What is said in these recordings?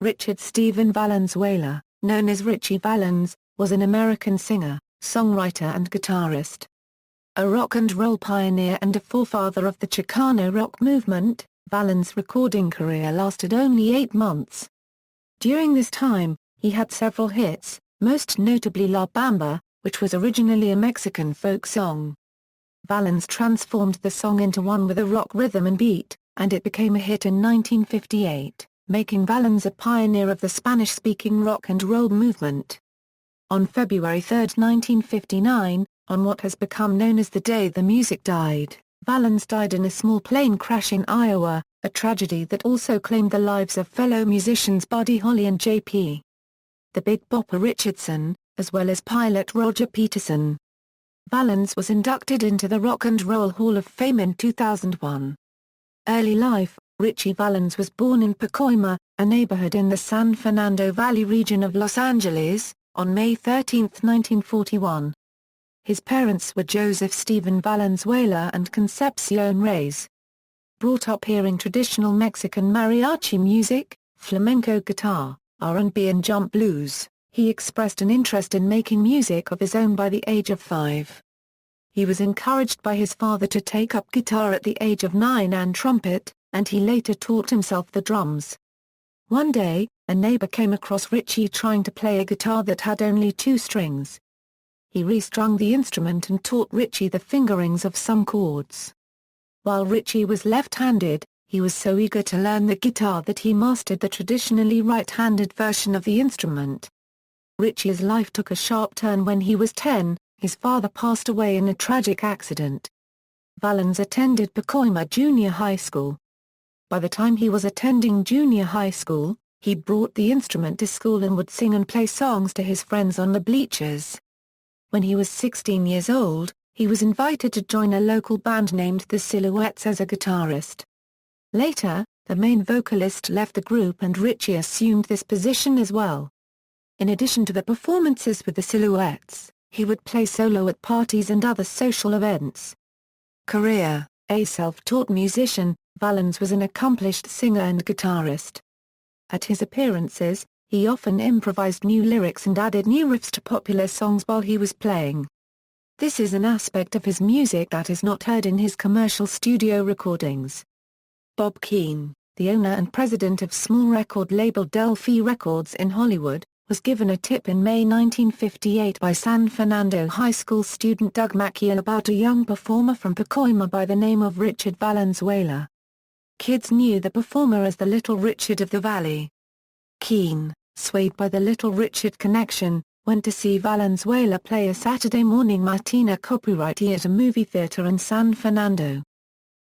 Richard Steven Valenzuela, known as Ritchie Valens, was an American singer, songwriter and guitarist. A rock and roll pioneer and a forefather of the Chicano rock movement, Valens' recording career lasted only 8 months. During this time, he had several hits, most notably La Bamba, which was originally a Mexican folk song. Valens transformed the song into one with a rock rhythm and beat, and it became a hit in 1958, making Valens a pioneer of the Spanish-speaking rock and roll movement. On February 3, 1959, on what has become known as the day the music died, Valens died in a small plane crash in Iowa, a tragedy that also claimed the lives of fellow musicians Buddy Holly and J.P. the Big Bopper Richardson, as well as pilot Roger Peterson. Valens was inducted into the Rock and Roll Hall of Fame in 2001. Early life: Ritchie Valens was born in Pacoima, a neighborhood in the San Fernando Valley region of Los Angeles, on May 13, 1941. His parents were Joseph Steven Valenzuela and Concepcion Reyes. Brought up hearing traditional Mexican mariachi music, flamenco guitar, R&B and jump blues, he expressed an interest in making music of his own by the age of 5. He was encouraged by his father to take up guitar at the age of 9 and trumpet, and he later taught himself the drums. One day, a neighbor came across Ritchie trying to play a guitar that had only 2 strings. He restrung the instrument and taught Ritchie the fingerings of some chords. While Ritchie was left-handed, he was so eager to learn the guitar that he mastered the traditionally right-handed version of the instrument. Ritchie's life took a sharp turn when he was 10, his father passed away in a tragic accident. Valens attended Pacoima Junior High School. By the time he was attending junior high school, he brought the instrument to school and would sing and play songs to his friends on the bleachers. When he was 16 years old, he was invited to join a local band named the Silhouettes as a guitarist. Later, the main vocalist left the group and Ritchie assumed this position as well. In addition to the performances with the Silhouettes, he would play solo at parties and other social events. Career: a self-taught musician, Valens was an accomplished singer and guitarist. At his appearances, he often improvised new lyrics and added new riffs to popular songs while he was playing. This is an aspect of his music that is not heard in his commercial studio recordings. Bob Keane, the owner and president of small record label Del-Fi Records in Hollywood, was given a tip in May 1958 by San Fernando High School student Doug Mackie about a young performer from Pacoima by the name of Richard Valenzuela. Kids knew the performer as the Little Richard of the Valley. Keane, swayed by the Little Richard connection, went to see Valenzuela play a Saturday morning matinee copyrighty at a movie theater in San Fernando.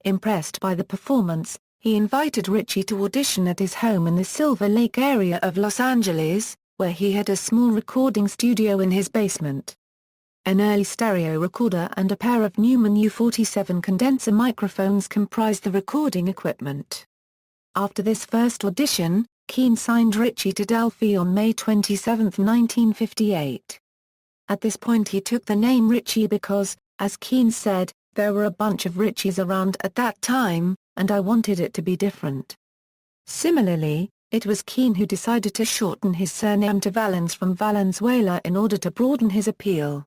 Impressed by the performance, he invited Ritchie to audition at his home in the Silver Lake area of Los Angeles, where he had a small recording studio in his basement. An early stereo recorder and a pair of Neumann U47 condenser microphones comprised the recording equipment. After this first audition, Keane signed Ritchie to Del-Fi on May 27, 1958. At this point he took the name Ritchie because, as Keane said, there were a bunch of Ritchies around at that time, and I wanted it to be different. Similarly, it was Keane who decided to shorten his surname to Valens from Valenzuela in order to broaden his appeal.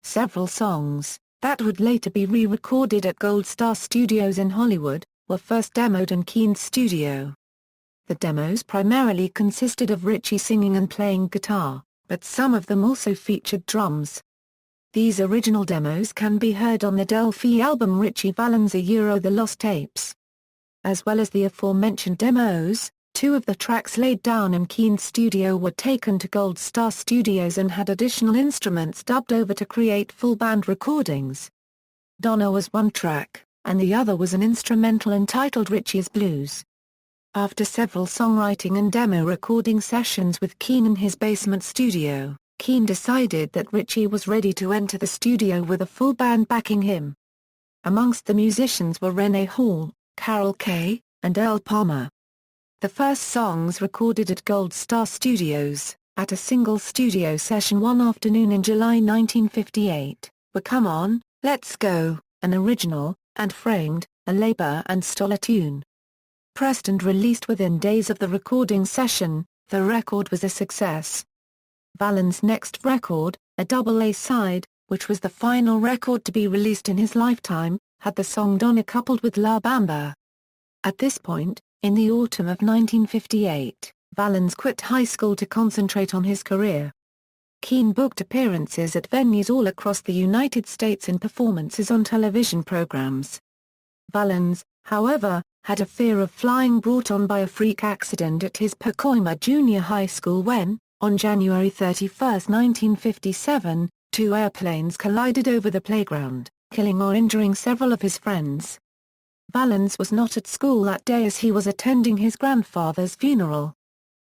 Several songs, that would later be re-recorded at Gold Star Studios in Hollywood, were first demoed in Keane's studio. The demos primarily consisted of Ritchie singing and playing guitar, but some of them also featured drums. These original demos can be heard on the Del-Fi album Ritchie Valens The Lost Tapes. As well as the aforementioned demos, 2 of the tracks laid down in Keane's studio were taken to Gold Star Studios and had additional instruments dubbed over to create full band recordings. Donna was one track, and the other was an instrumental entitled Ritchie's Blues. After several songwriting and demo recording sessions with Keane in his basement studio, Keane decided that Ritchie was ready to enter the studio with a full band backing him. Amongst the musicians were Renee Hall, Carol Kaye, and Earl Palmer. The first songs recorded at Gold Star Studios, at a single studio session one afternoon in July 1958, were Come On, Let's Go, an original, and Framed, a Leiber and Stoller tune. Pressed and released within days of the recording session, the record was a success. Valens' next record, a double A-side, which was the final record to be released in his lifetime, had the song Donna coupled with La Bamba. At this point, in the autumn of 1958, Valens quit high school to concentrate on his career. Keane booked appearances at venues all across the United States and performances on television programs. Valens, however, had a fear of flying brought on by a freak accident at his Pacoima Junior High School when, on January 31, 1957, two airplanes collided over the playground, killing or injuring several of his friends. Valens was not at school that day as he was attending his grandfather's funeral.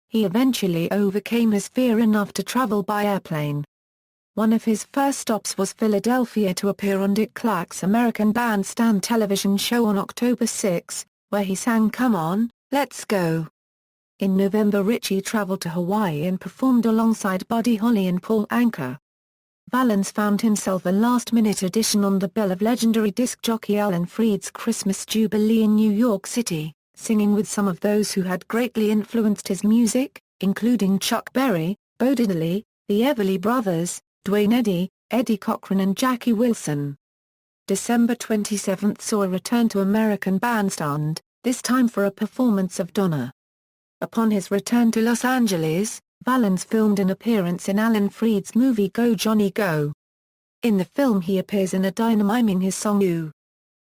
He eventually overcame his fear enough to travel by airplane. One of his first stops was Philadelphia to appear on Dick Clark's American Bandstand television show on October 6, where he sang Come On, Let's Go. In November Ritchie traveled to Hawaii and performed alongside Buddy Holly and Paul Anka. Valens found himself a last-minute addition on the bill of legendary disc jockey Alan Freed's Christmas Jubilee in New York City, singing with some of those who had greatly influenced his music, including Chuck Berry, Bo Diddley, the Everly Brothers, Duane Eddy, Eddie Cochran and Jackie Wilson. December 27 saw a return to American Bandstand, this time for a performance of Donna. Upon his return to Los Angeles, Valens filmed an appearance in Alan Freed's movie Go Johnny Go. In the film he appears in a diner miming his song You.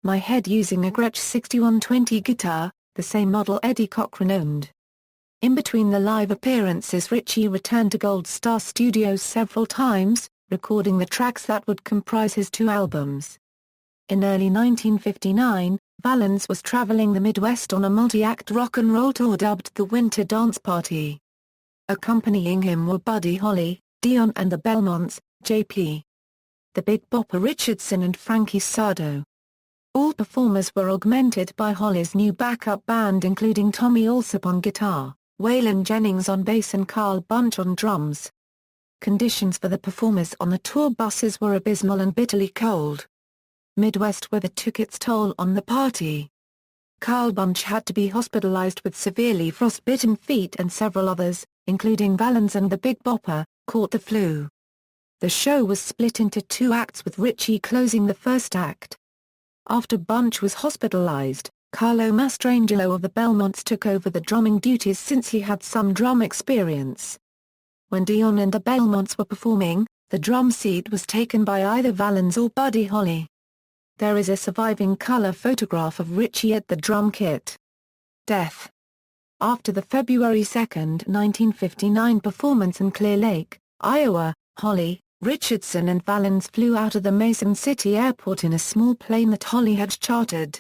My Head using a Gretsch 6120 guitar, the same model Eddie Cochran owned. In between the live appearances Ritchie returned to Gold Star Studios several times, recording the tracks that would comprise his two albums. In early 1959, Valens was traveling the Midwest on a multi-act rock and roll tour dubbed the Winter Dance Party. Accompanying him were Buddy Holly, Dion and the Belmonts, J.P. the Big Bopper Richardson and Frankie Sardo. All performers were augmented by Holly's new backup band including Tommy Allsop on guitar, Waylon Jennings on bass and Carl Bunch on drums. Conditions for the performers on the tour buses were abysmal and bitterly cold. Midwest weather took its toll on the party. Carl Bunch had to be hospitalized with severely frostbitten feet and several others, including Valens and the Big Bopper, caught the flu. The show was split into two acts with Ritchie closing the first act. After Bunch was hospitalized, Carlo Mastrangelo of the Belmonts took over the drumming duties since he had some drum experience. When Dion and the Belmonts were performing, the drum seat was taken by either Valens or Buddy Holly. There is a surviving color photograph of Ritchie at the drum kit. Death. After the February 2, 1959 performance in Clear Lake, Iowa, Holly, Richardson and Valens flew out of the Mason City airport in a small plane that Holly had chartered.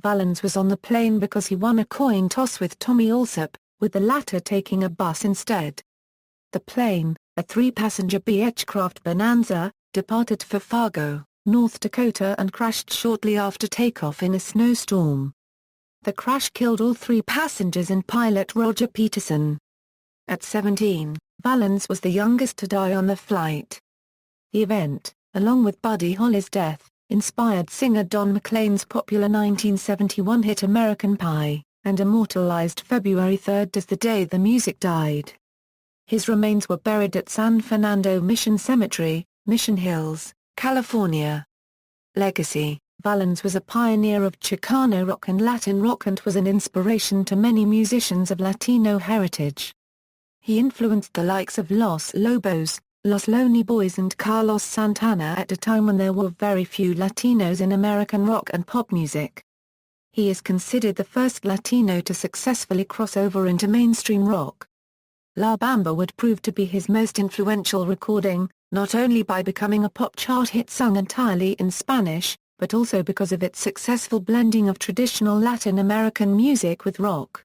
Valens was on the plane because he won a coin toss with Tommy Allsop, with the latter taking a bus instead. The plane, a three-passenger Beechcraft Bonanza, departed for Fargo, North Dakota and crashed shortly after takeoff in a snowstorm. The crash killed all three passengers and pilot Roger Peterson. At 17, Valens was the youngest to die on the flight. The event, along with Buddy Holly's death, inspired singer Don McLean's popular 1971 hit American Pie, and immortalized February 3 as the day the music died. His remains were buried at San Fernando Mission Cemetery, Mission Hills, California. Legacy. Valens was a pioneer of Chicano rock and Latin rock and was an inspiration to many musicians of Latino heritage. He influenced the likes of Los Lobos, Los Lonely Boys and Carlos Santana at a time when there were very few Latinos in American rock and pop music. He is considered the first Latino to successfully cross over into mainstream rock. La Bamba would prove to be his most influential recording, not only by becoming a pop chart hit sung entirely in Spanish, but also because of its successful blending of traditional Latin American music with rock.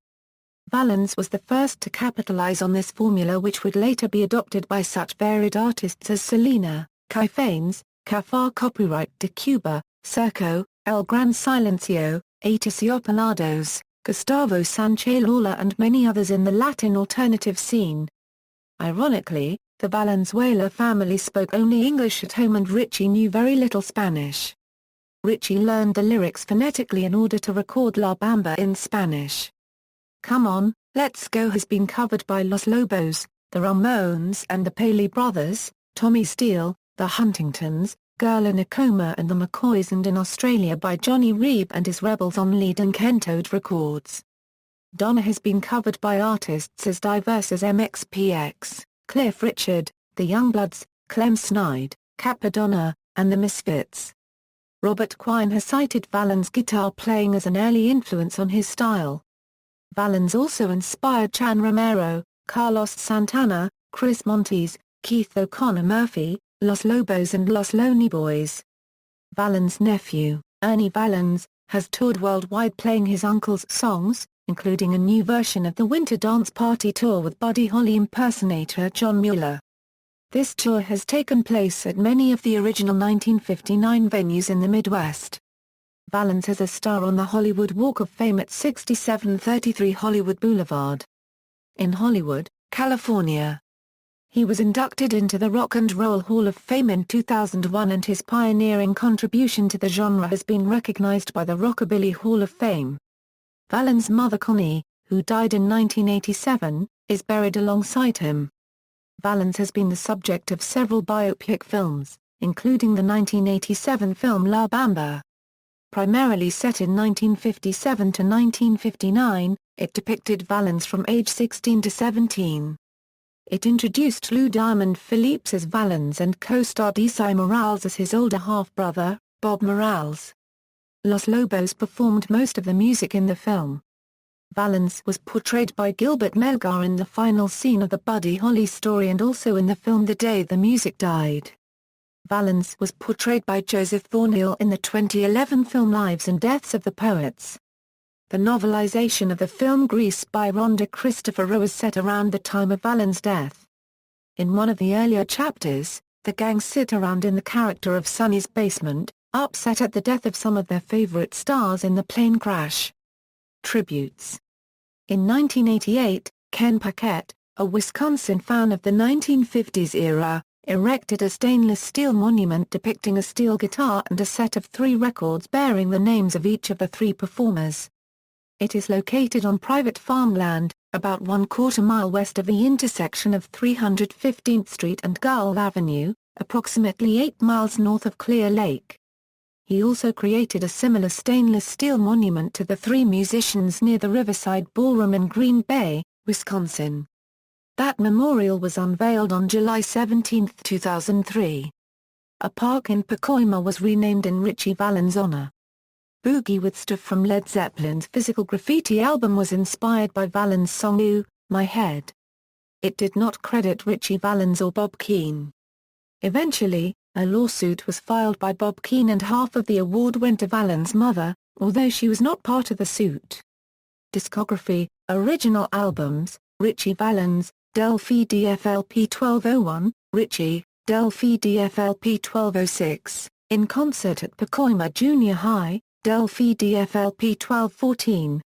Valens was the first to capitalize on this formula, which would later be adopted by such varied artists as Selena, Caifanes, Cafar Copyright de Cuba, Circo, El Gran Silencio, Aterciopelados, Gustavo Santaolalla and many others in the Latin alternative scene. Ironically, the Valenzuela family spoke only English at home and Ritchie knew very little Spanish. Ritchie learned the lyrics phonetically in order to record La Bamba in Spanish. Come On, Let's Go has been covered by Los Lobos, the Ramones and the Paley Brothers, Tommy Steele, the Huntingtons, Girl in a Coma and the McCoys, and in Australia by Johnny Reeb and his Rebels on Lead and Kentode Records. Donna has been covered by artists as diverse as MXPX, Cliff Richard, the Youngbloods, Clem Snide, Capadonna, and the Misfits. Robert Quine has cited Valens' guitar playing as an early influence on his style. Valens also inspired Chan Romero, Carlos Santana, Chris Montes, Keith O'Connor Murphy, Los Lobos and Los Lonely Boys. Valens' nephew, Ernie Valens, has toured worldwide playing his uncle's songs, including a new version of the Winter Dance Party Tour with Buddy Holly impersonator John Mueller. This tour has taken place at many of the original 1959 venues in the Midwest. Valens has a star on the Hollywood Walk of Fame at 6733 Hollywood Boulevard in Hollywood, California. He was inducted into the Rock and Roll Hall of Fame in 2001, and his pioneering contribution to the genre has been recognized by the Rockabilly Hall of Fame. Valens' mother Connie, who died in 1987, is buried alongside him. Valens has been the subject of several biopic films, including the 1987 film La Bamba. Primarily set in 1957 to 1959, it depicted Valens from age 16 to 17. It introduced Lou Diamond Phillips as Valens and co-starred Esai Morales as his older half-brother, Bob Morales. Los Lobos performed most of the music in the film. Valens was portrayed by Gilbert Melgar in the final scene of the Buddy Holly story and also in the film The Day the Music Died. Valens was portrayed by Joseph Thornhill in the 2011 film Lives and Deaths of the Poets. The novelization of the film Grease by Rhonda Christopher was set around the time of Valens' death. In one of the earlier chapters, the gang sit around in the character of Sonny's basement, upset at the death of some of their favorite stars in the plane crash. Tributes. In 1988, Ken Paquette, a Wisconsin fan of the 1950s era, erected a stainless steel monument depicting a steel guitar and a set of 3 records bearing the names of each of the 3 performers. It is located on private farmland, about 1/4 mile west of the intersection of 315th Street and Gull Avenue, approximately 8 miles north of Clear Lake. He also created a similar stainless steel monument to the 3 musicians near the Riverside Ballroom in Green Bay, Wisconsin. That memorial was unveiled on July 17, 2003. A park in Pacoima was renamed in Ritchie Valens' honor. Boogie with Stuff from Led Zeppelin's Physical Graffiti album was inspired by Valens' song Ooh, My Head. It did not credit Ritchie Valens or Bob Keane. Eventually, a lawsuit was filed by Bob Keane and half of the award went to Valens' mother, although she was not part of the suit. Discography, original albums, Ritchie Valens, Delphi DFLP 1201, Ritchie, Delphi DFLP 1206, In Concert at Pacoima Junior High, Delphi DFLP 1214.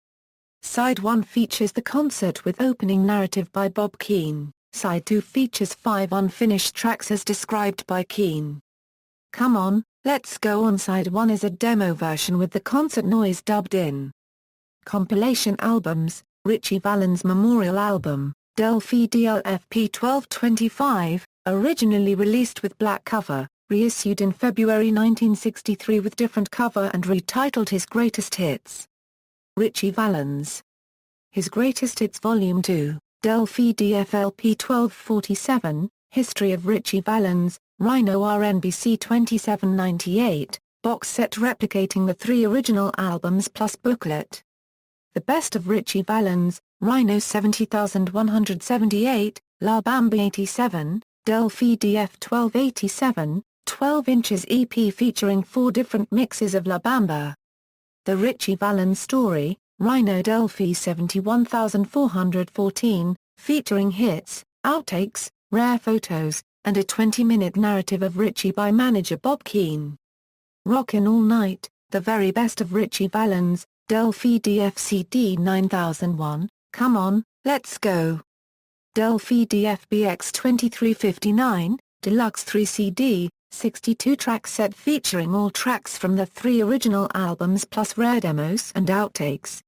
Side 1 features the concert with opening narrative by Bob Keane. Side 2 features 5 unfinished tracks as described by Keane. Come On, Let's Go on Side 1 is a demo version with the concert noise dubbed in. Compilation albums, Ritchie Valens Memorial Album, Delphi DLFP 1225, originally released with black cover, reissued in February 1963 with different cover and retitled His Greatest Hits. Ritchie Valens. His Greatest Hits Volume 2. Delphi DFLP 1247, History of Ritchie Valens, Rhino RNBC 2798, box set replicating the 3 original albums plus booklet. The Best of Ritchie Valens, Rhino 70178, La Bamba 87, Delphi DF 1287, 12 inches EP featuring 4 different mixes of La Bamba. The Ritchie Valens Story, Rhino Delphi 71414, featuring hits, outtakes, rare photos, and a 20-minute narrative of Ritchie by manager Bob Keane. Rockin' All Night, The Very Best of Ritchie Valens, Delphi DFCD 9001, Come On, Let's Go. Delphi DFBX 2359, Deluxe 3 CD, 62-track set featuring all tracks from the 3 original albums plus rare demos and outtakes.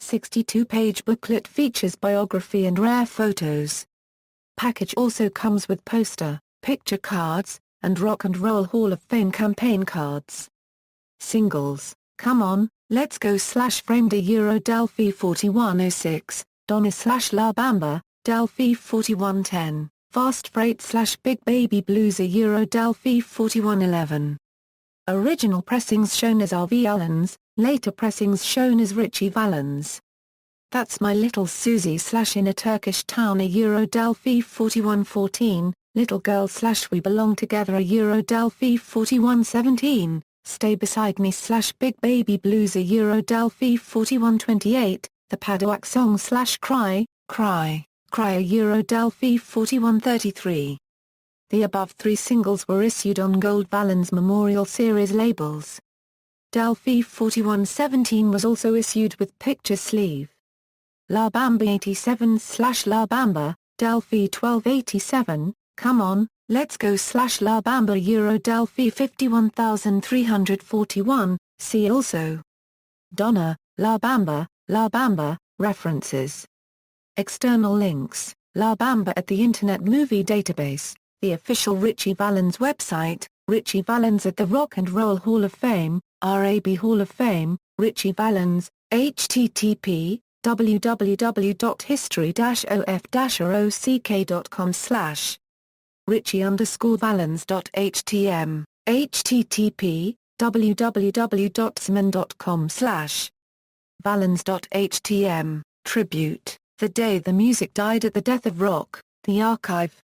62-page booklet features biography and rare photos. Package also comes with poster, picture cards, and Rock and Roll Hall of Fame campaign cards. Singles: Come On, Let's Go / Framed a Delphi 4106, Donna / La Bamba, Delphi 4110, Fast Freight / Big Baby Blues a Delphi 4111. Original pressings shown as RV Allens, later pressings shown as Ritchie Valens. That's My Little Susie / In a Turkish Town a Delphi 4114, Little Girl / We Belong Together a Delphi 4117, Stay Beside Me / Big Baby Blues a Delphi 4128, The Paddock Song / Cry, Cry, Cry a Delphi 4133. The above 3 singles were issued on Gold Valens Memorial Series labels. Delphi 4117 was also issued with picture sleeve. La Bamba 87 / La Bamba, Delphi 1287, Come On, Let's Go / La Bamba Delphi 51341, see also. Donna, La Bamba, references. External links: La Bamba at the Internet Movie Database, the official Ritchie Valens website, Ritchie Valens at the Rock and Roll Hall of Fame, RAB Hall of Fame, Ritchie Valens, http www.history-of-rock.com/ Ritchie_Valens.htm, http www.zman.com/ Valens.htm, Tribute, The Day the Music Died at the Death of Rock, The Archive.